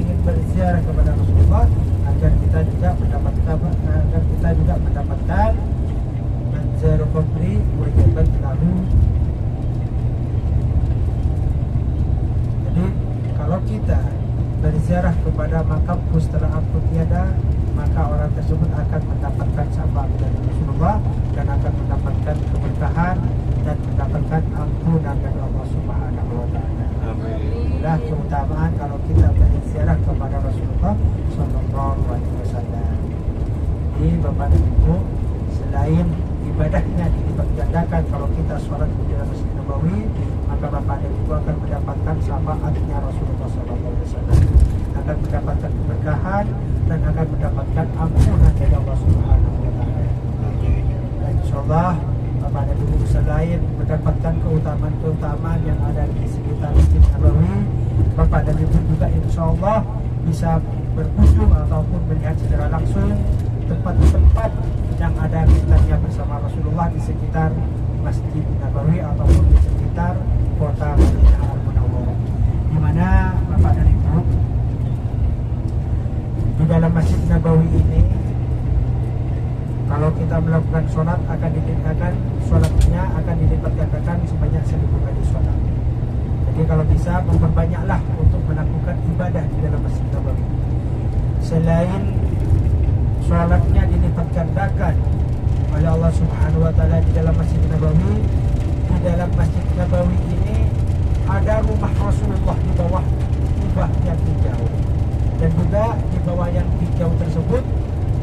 ingin berziarah kepada Rasulullah agar kita juga mendapatkan manzarul qabri wa jabat lahu. Jadi kalau kita berziarah kepada makam setelah aku tiada, maka orang tersebut akan mendapatkan syafaat dari Rasulullah dan akan mendapatkan keberkahan dan mendapatkan ampunan dari Allah Subhanahu wa taala. Inilah keutamaan kalau kita berziarah kepada Rasulullah sallallahu alaihi wasallam. Jadi Bapak dan Ibu, selain ibadahnya dilipat gandakan kalau kita sholat di dalam Masjid Nabawi, maka Bapak dan Ibu akan mendapatkan syafaatnya Rasulullah sallallahu alaihi wasallam, akan mendapatkan keberkahan dan akan mendapatkan ampunan dari Allah Subhanahu wa taala. Dan insyaallah Bapak dan Ibu selain mendapatkan keutamaan yang ada di sekitar Masjid Nabawi, Bapak dan Ibu juga insyaallah bisa berkunjung ataupun melihat secara langsung tempat-tempat yang ada kaitannya bersama Rasulullah di sekitar Masjid Nabawi ataupun di sekitar kota Madinah Al-Munawwarah, di mana Bapak dan Ibu di dalam Masjid Nabawi ini kalau kita melakukan sholatnya akan dilipat gandakan sebanyak 1000 kali sholat. Jadi kalau bisa memperbanyaklah untuk melakukan ibadah di dalam Masjid Nabawi. Selain sholatnya dilipat gandakan oleh Allah Subhanahu wa taala di dalam Masjid Nabawi, di dalam Masjid Nabawi ini ada rumah Rasulullah di bawah kubah yang hijau, dan juga di bawah yang hijau tersebut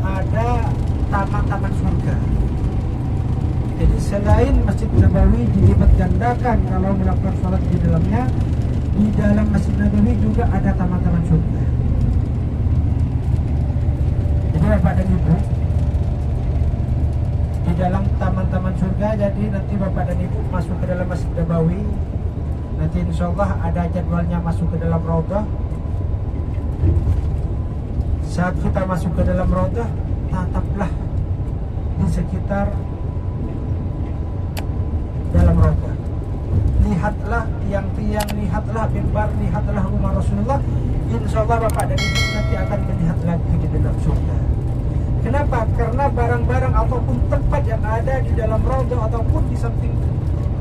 ada taman-taman surga. Jadi selain Masjid Nabawi dilipat gandakan kalau melakukan sholat di dalamnya, di dalam Masjid Nabawi juga ada taman-taman surga. Jadi Bapak dan Ibu, di dalam taman-taman surga, jadi nanti Bapak dan Ibu masuk ke dalam Masjid Nabawi, nanti insya Allah ada jadwalnya masuk ke dalam raudhah. Saat kita masuk ke dalam raudhah, tataplah di sekitar dalam raudhah. Lihatlah tiang-tiang, lihatlah mimbar, lihatlah rumah Rasulullah. Insya Allah Bapak dan Ibu nanti akan melihat lagi di dalam surga. Kenapa? Karena barang-barang ataupun tempat yang ada di dalam raudhah ataupun di samping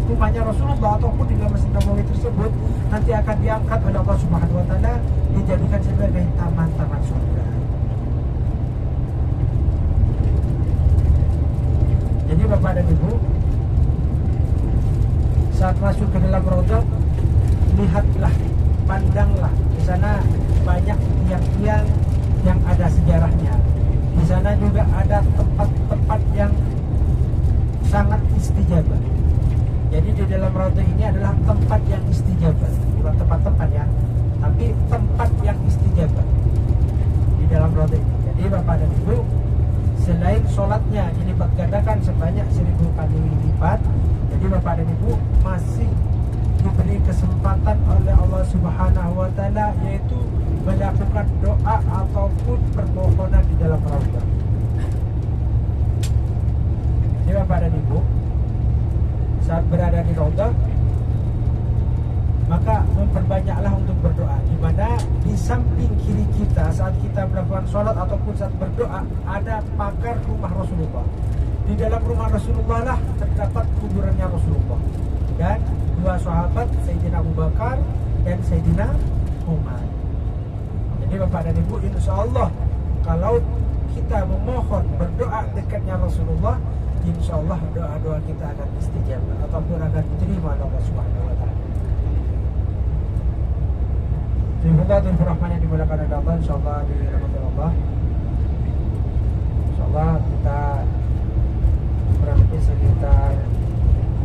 rumahnya Rasulullah ataupun di dalam Masjid Nabawi tersebut nanti akan diangkat oleh Allah Subhanahu wa taala, dijadikan sebagai taman-taman surga. Jadi Bapak dan Ibu, saat masuk ke dalam raudhah, lihatlah, pandanglah, di sana banyak tiang-tiang yang ada sejarahnya. Di sana juga ada tempat-tempat yang sangat istijabah. Jadi di dalam raudhah ini adalah tempat yang istijabah, bukan tempat-tempat ya, tapi tempat yang istijabah di dalam raudhah ini. Jadi Bapak dan Ibu, selain sholatnya dilipat gandakan sebanyak 1000 kali lipat, jadi Bapak dan Ibu masih diberi kesempatan oleh Allah Subhanahu wa taala, yaitu melakukan doa ataupun permohonan di dalam raudhah. Jadi Bapak dan Ibu, saat berada di raudhah, maka memperbanyaklah untuk berdoa, di mana di samping kiri kita saat kita melakukan sholat ataupun saat berdoa ada pagar rumah Rasulullah. Di dalam rumah Rasulullah lah terdapat kuburannya Rasulullah dan dua sahabat, Sayyidina Abu Bakar dan Sayyidina Umar. Jadi Bapak dan Ibu, insya Allah kalau kita memohon berdoa dekatnya Rasulullah, insya Allah doa-doa kita akan istijabah ataupun akan diterima oleh Allah Subhanahu wa taala. Bismillahirrahmanirrahim. Rahman yang dimulakan oleh Allah, insyaallah di rahmat Allah. Insyaallah kita kurang lebih sekitar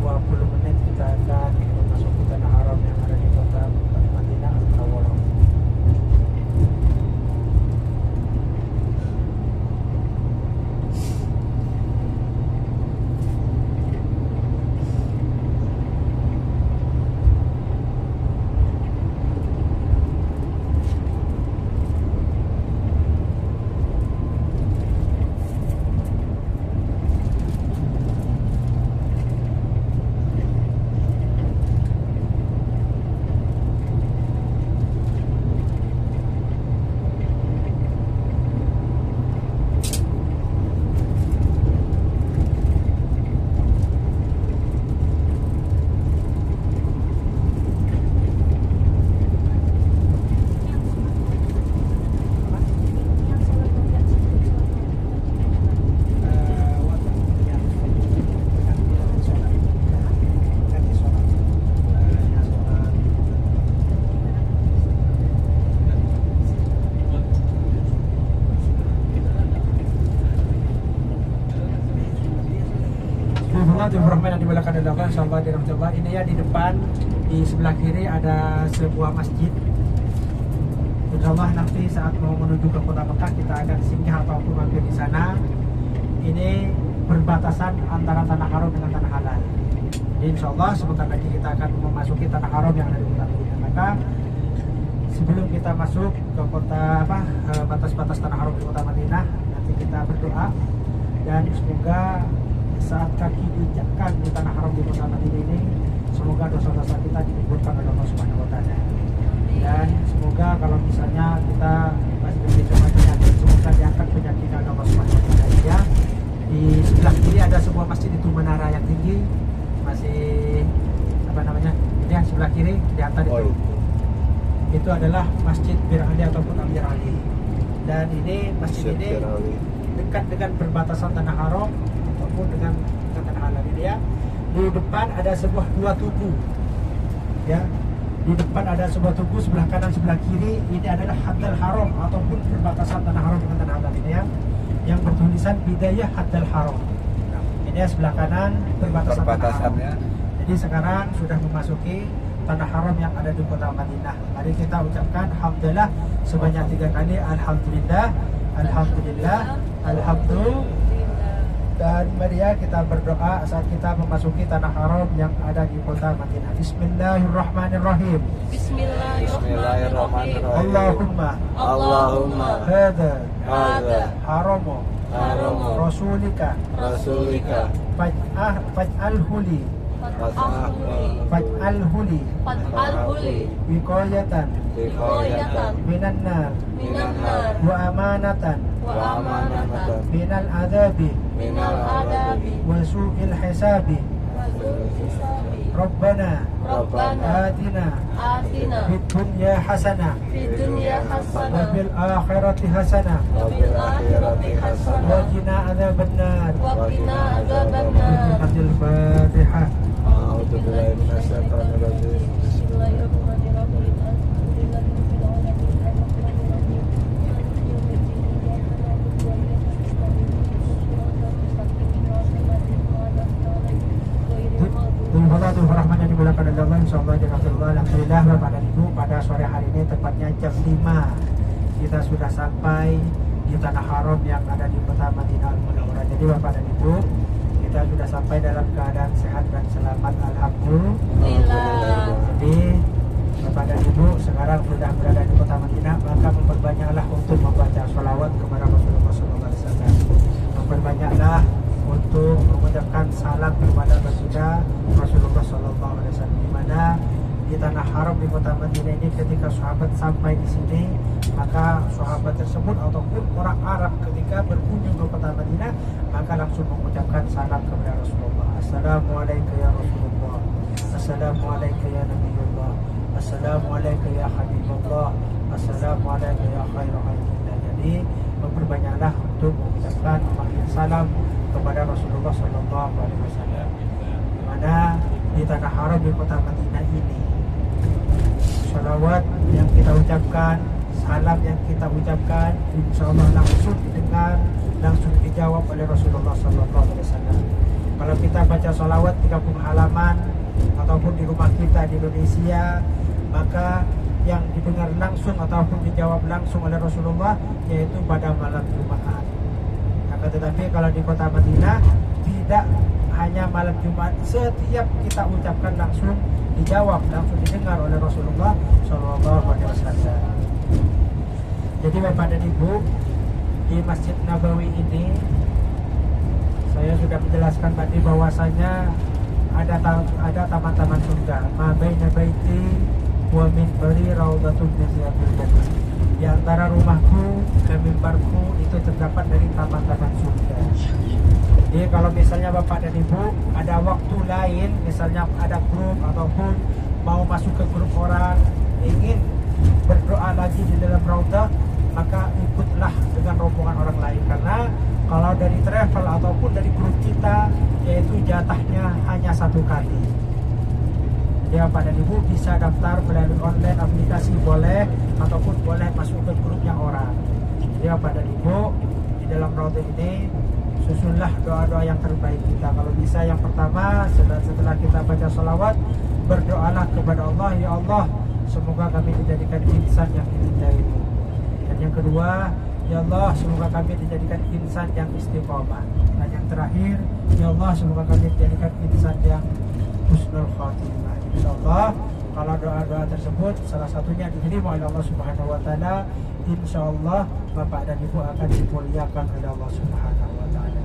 20 menit kita akan memasuki tanah haram yang ada di kota Madinah Al-Munawwarah. Allah insyaallah dirahmati. Ini ya di depan, di sebelah kiri ada sebuah masjid. Insyaallah nanti saat mau menuju ke kota Mekah kita akan singgah ataupun mampir di sana. Ini berbatasan antara tanah haram dengan tanah halal. Jadi insyaallah sebentar lagi kita akan memasuki tanah haram yang ada di kota Madinah. Maka sebelum kita masuk ke kota batas-batas tanah haram di kota Madinah, nanti kita berdoa dan semoga saat kaki diinjakkan di tanah haram di kota Madinah ini, semoga dosa-dosa kita digugurkan oleh Allah Subhanahu wa taala. Dan semoga kalau misalnya kita masih berbicara penyakit, semoga diangkat penyakit oleh Allah Subhanahu wa taala. Ya. Di sebelah kiri ada sebuah masjid, itu menara yang tinggi, masih ini yang sebelah kiri di atas itu adalah Masjid Bir Ali ataupun Amir Ali. Dan ini masjid ini dekat dengan perbatasan tanah haram ataupun dengan tanah halal. Ini ya, di depan ada sebuah dua tugu, ya, di depan ada sebuah tugu, sebelah kanan sebelah kiri ini adalah Haddal Haram ataupun perbatasan tanah haram dengan tanah halal. Ini ya, yang bertulisan Bidayah Haddal Haram. Ini ya, sebelah kanan perbatasan tanah haram. Jadi sekarang sudah memasuki tanah haram yang ada di kota Madinah. Mari kita ucapkan alhamdulillah sebanyak 3 kali. Alhamdulillah, alhamdulillah, alhamdulillah. Dan mari ya kita berdoa saat kita memasuki tanah haram yang ada di kota Madinah. Bismillahirrahmanirrahim. Bismillahirrahmanirrahim. Allahumma hadza haramu rasulika faj'alhu li wiqayatan minan nar wa amanatan minal adabi wa su'il hisabi. Rabbana atina fid dunya hasanah wa fil akhirati hasanah wa qina adzabannar. Al-Fatihah. A'udzu billahi minasyaitonir rajim. Rahman yang dimulakan oleh Allah, insyaallah dirahmati. Alhamdulillah Bapak dan Ibu, pada sore hari ini tepatnya jam 5 kita sudah sampai di tanah haram yang ada di kota Madinah Al-Munawwarah. Jadi Bapak dan Ibu, kita sudah sampai dalam keadaan sehat dan selamat, alhamdulillah. Jadi Bapak dan Ibu sekarang sudah berada di kota Madinah, maka memperbanyaklah untuk membaca sholawat kepada Rasulullah SAW. Memperbanyaklah untuk mengucapkan salam kepada baginda Rasulullah SAW. Di mana di tanah haram di kota Madinah ini, ketika sahabat sampai di sini, maka sahabat tersebut ataupun orang Arab ketika berkunjung ke kota Madinah, maka langsung mengucapkan salam kepada Rasulullah. Assalamualaikum ya Rasulullah, Assalamualaikum ya Nabiullah, Assalamualaikum ya Habibullah, Assalamualaikum ya khairul khalqillah. Jadi memperbanyaklah untuk mengucapkan memanggil salam kepada Rasulullah SAW. Di mana di tanah haram di kota Madinah ini, sholawat yang kita ucapkan, salam yang kita ucapkan, insya Allah langsung didengar, langsung dijawab oleh Rasulullah SAW. Kalau kita baca sholawat di kampung halaman ataupun di rumah kita di Indonesia, maka yang didengar langsung ataupun dijawab langsung oleh Rasulullah yaitu pada malam Jumat. Tetapi kalau di kota Madinah tidak hanya malam Jumat, setiap kita ucapkan langsung dijawab, langsung didengar oleh Rasulullah SAW. Jadi Bapak dan Ibu, di Masjid Nabawi ini saya sudah menjelaskan tadi bahwasanya ada taman-taman surga. Ma baina baiti wa minbari raudhatun min riyadil jannah. Di antara rumahku dan mimbarku itu terdapat dari taman-taman surga. Jadi kalau misalnya Bapak dan Ibu ada waktu lain, misalnya ada grup ataupun mau masuk ke grup orang, ingin berdoa lagi di dalam raudhah, maka ikutlah dengan rombongan orang lain. Karena kalau dari travel ataupun dari grup kita, yaitu jatahnya hanya 1 kali. Ya, Bapak dan Ibu bisa daftar melalui online aplikasi boleh, ataupun boleh masuk ke grupnya orang. Ya, Bapak dan Ibu, di dalam raudhah ini susunlah doa-doa yang terbaik kita. Kalau bisa yang pertama setelah kita baca sholawat, berdoalah kepada Allah, ya Allah semoga kami dijadikan insan yang dicintaimu. Dan yang kedua, ya Allah semoga kami dijadikan insan yang istiqomah. Dan yang terakhir, ya Allah semoga kami dijadikan insan yang husnul khatimah. Insyaallah kalau doa-doa tersebut salah satunya diterima oleh Allah Subhanahu wa taala, insyaallah Bapak dan Ibu akan dimuliakan oleh Allah Subhanahu wa taala.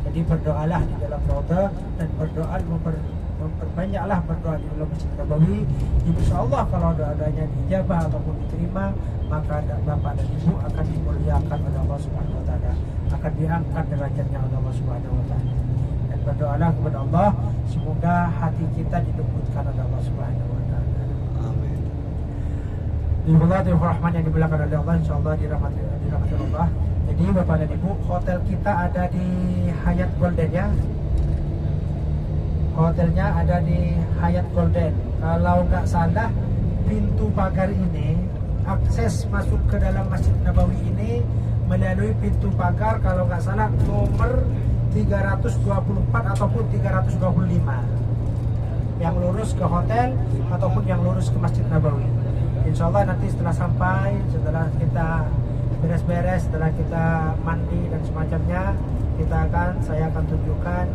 Jadi berdoalah di dalam roda dan berdoa memperbanyaklah berdoa di dalam Masjid Nabawi. Insyaallah kalau doa-doanya dijabah ataupun diterima, maka Bapak dan Ibu akan dimuliakan oleh Allah Subhanahu wa taala, akan diangkat derajatnya oleh Allah Subhanahu wa taala. Dan berdoalah kepada Allah semoga hati kita dilembutkan oleh Allah Subhanahu wa taala. Amin. Bismillahirrahmanirrahim rahman yang dimuliakan oleh Allah, insyaallah dirahmati Allah. Jadi Bapak dan Ibu, hotel kita ada di Hyatt Golden ya. Hotelnya ada di Hyatt Golden. Kalau nggak salah, pintu pagar ini, akses masuk ke dalam Masjid Nabawi ini melalui pintu pagar kalau nggak salah nomor 324 ataupun 325 yang lurus ke hotel ataupun yang lurus ke Masjid Nabawi. Insya Allah nanti setelah sampai, setelah kita beres-beres, setelah kita mandi dan semacamnya, saya akan tunjukkan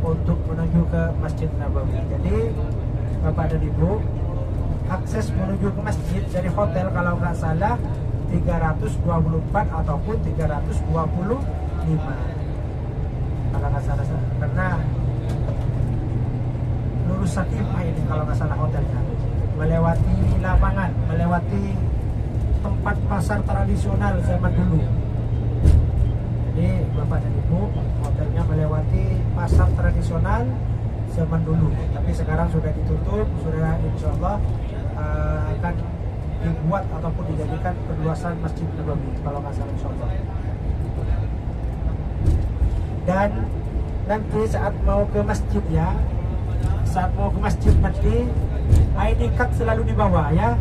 untuk menuju ke Masjid Nabawi. Jadi Bapak dan Ibu, akses menuju ke masjid dari hotel kalau nggak salah 324 ataupun 325 kalau nggak salah, karena lurus Sakimah ini kalau nggak salah hotelnya, melewati lapangan, melewati tempat pasar tradisional zaman dulu. Jadi Bapak dan Ibu, hotelnya melewati pasar tradisional zaman dulu, tapi sekarang sudah ditutup, sudah insya Allah akan dibuat ataupun dijadikan perluasan Masjid Nabawi kalau nggak salah insya Allah. Dan nanti saat mau ke masjid ya, saat mau ke masjid nanti ID card selalu dibawa ya.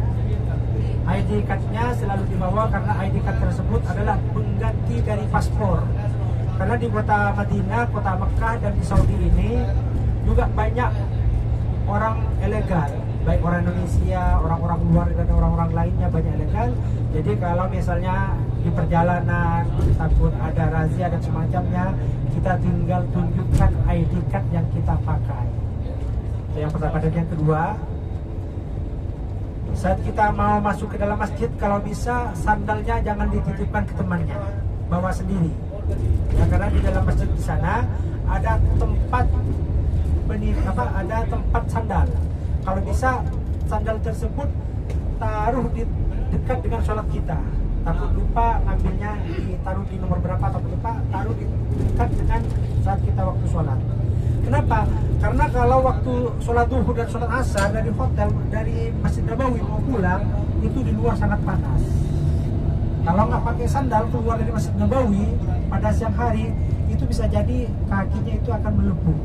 ID cardnya selalu dibawa karena ID card tersebut adalah pengganti dari paspor. Karena di kota Madinah, kota Mekah dan di Saudi ini juga banyak orang ilegal, baik orang Indonesia, orang-orang luar dan orang-orang lainnya banyak ilegal. Jadi kalau misalnya di perjalanan takut ada razia dan semacamnya, kita tinggal tunjukkan ID card yang kita pakai. Itu yang pertama. Dan yang kedua, saat kita mau masuk ke dalam masjid, kalau bisa sandalnya jangan dititipkan ke temannya, bawa sendiri. Ya, karena di dalam masjid di sana ada tempat ada tempat sandal. Kalau bisa sandal tersebut taruh di dekat dengan sholat kita. Takut lupa ngambilnya, ditaruh di nomor berapa atau lupa, taruh di dekat dengan saat kita waktu sholat. Kenapa? Karena kalau waktu sholat duhur dan sholat asar dari hotel, dari Masjid Nabawi mau pulang, itu di luar sangat panas. Kalau nggak pakai sandal keluar dari Masjid Nabawi pada siang hari, itu bisa jadi kakinya itu akan melepuh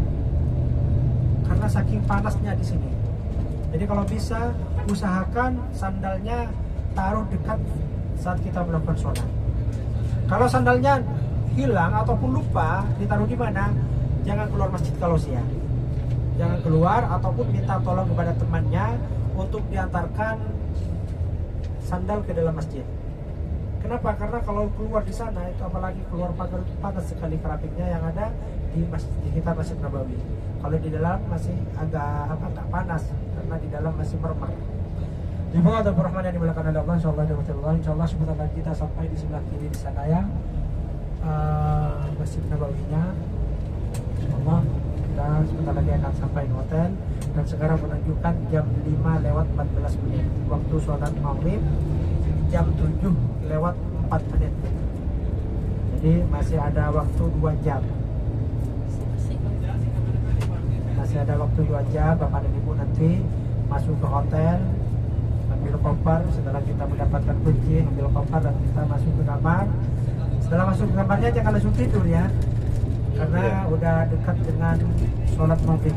karena saking panasnya di sini. Jadi kalau bisa usahakan sandalnya taruh dekat saat kita melakukan sholat. Kalau sandalnya hilang ataupun lupa ditaruh di mana, jangan keluar masjid kalau siang. Jangan keluar ataupun minta tolong kepada temannya untuk diantarkan sandal ke dalam masjid. Kenapa? Karena kalau keluar di sana itu, apalagi keluar pagar, itu panas sekali keramiknya yang ada di masjid, di sekitar Masjid Nabawi. Kalau di dalam masih agak panas karena di dalam masih mermer. Di bawah ada Rahman yang dimuliakan oleh Allah, insyaallah sebentar lagi kita sampai di sebelah kiri di sana ya, Masjid Nabawinya. Insyaallah kita sebentar lagi akan sampai di hotel. Dan sekarang menunjukkan jam 5:14 waktu sholat maghrib, jam 7:04. Jadi masih ada waktu 2 jam. Masih ada waktu 2 jam. Bapak dan Ibu nanti masuk ke hotel, ambil koper. Setelah kita mendapatkan kunci, ambil koper dan kita masuk ke kamar. Setelah masuk ke kamarnya jangan langsung tidur ya, karena udah dekat dengan sholat maghrib.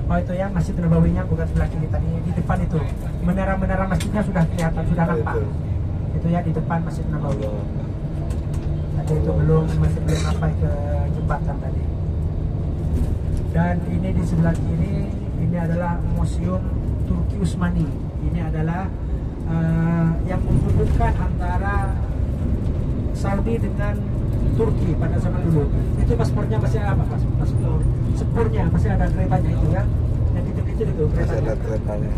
Oh itu ya Masjid Nabawinya, bukan sebelah kiri tadi, di depan itu menara-menara masjidnya sudah kelihatan, sudah nampak. Itu ya di depan Masjid Nabawi. itu masih belum sampai ke jembatan tadi. Dan ini di sebelah kiri ini adalah Museum Turki Utsmani. Ini adalah yang menghubungkan antara Saudi dengan Turki pada zaman dulu. Itu paspornya masih apa, Mas? Paspor sepurnya masih ada keretanya itu ya. Yang kecil-kecil itu Masih keretanya. ada keretanya.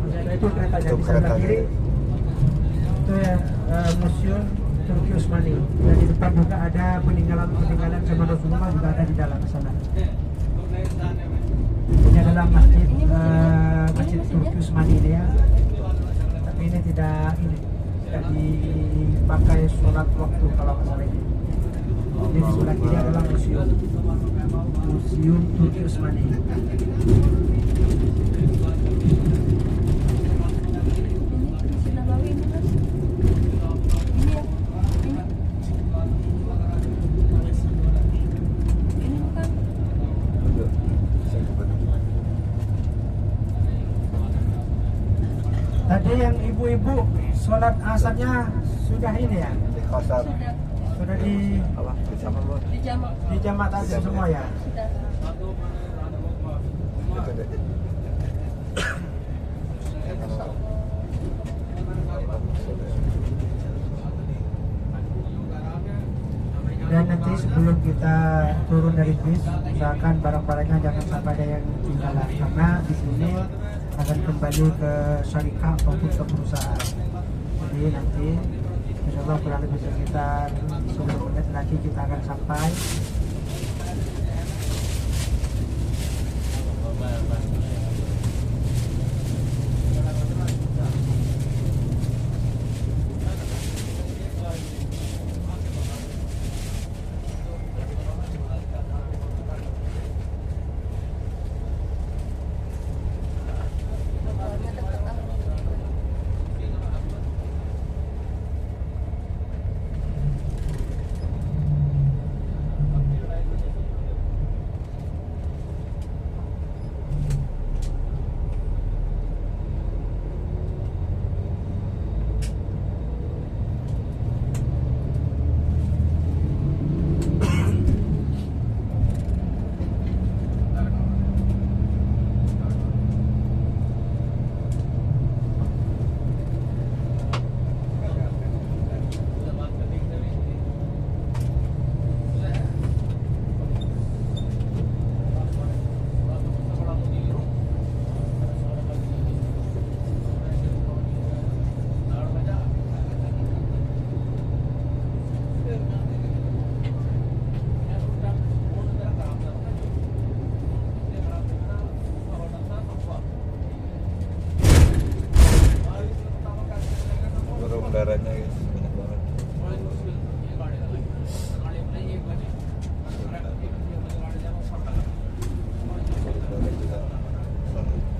Masih ada itu keretanya Itu di sebelah keretanya. kiri. Itu ya Museum Turki Utsmani. Dan di depan juga ada peninggalan zaman Rasulullah juga ada di dalam sana. Ini adalah masjid Turki Utsmani ini ya. Tapi ini tidak dipakai sholat waktu kalau masalah ini. Ini di sebelah kiri adalah museum Turki Utsmani. Ini Masjid Nabawi ini, Mas. Ini ya. Ini bukan. Aduh, saya cepat. Tadi yang ibu-ibu sholat asarnya sudah ini ya, Di kosan sudah di apa? Di zaman lu. jamak tadi semua ya. Sudah. Itu deh. Dan nanti sebelum kita turun dari bis, usahakan barang-barangnya jangan sampai ada yang ketinggalan karena di sini akan kembali ke syarikat ataupun ke perusahaan. Jadi nanti insya Allah kurang lebih sekitar 10 menit lagi kita akan sampai. Turun udaranya guys, banyak banget. Udara juga sangat.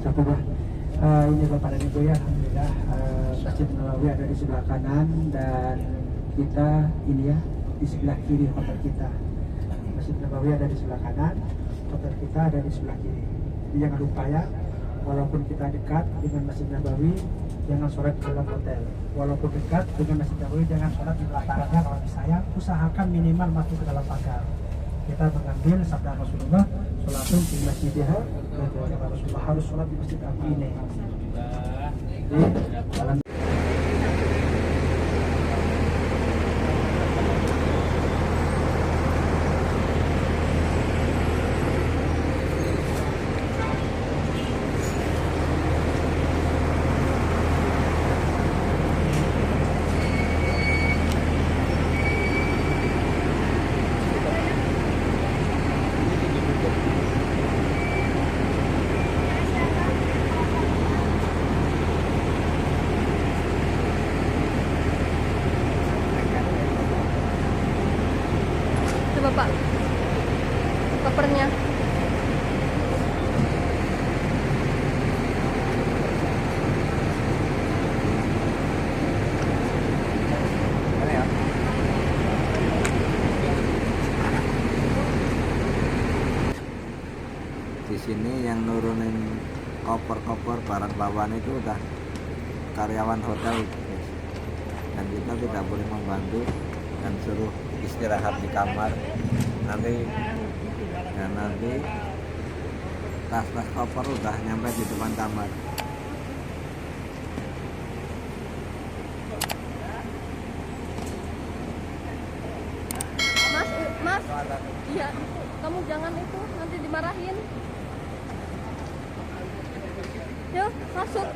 Alhamdulillah. Ini Bapak dan Ibu ya, alhamdulillah Masjid Nabawi ada di sebelah kanan dan kita ini ya di sebelah kiri hotel kita. Masjid Nabawi ada di sebelah kanan, hotel kita ada di sebelah kiri. Jadi jangan lupa ya, walaupun kita dekat dengan Masjid Nabawi, jangan sholat di dalam hotel. Walaupun dekat dengan Masjid Nabawi, jangan sholat di pelatarannya. Kalau bisa ya, usahakan minimal masuk ke dalam pagar. Kita mengambil sabda Rasulullah, sholatun di masjidnya, Rasulullah harus sholat di masjid api ini. Jadi, dalam Coba Pak, kopernya. Di sini yang nurunin koper-koper barang bawaan itu udah karyawan hotel, guys. Dan kita tidak boleh membantu dan suruh istirahat di kamar. Nanti tas-tas koper udah nyampe di depan kamar. Mas, iya, kamu jangan itu, nanti dimarahin. Yuk, masuk.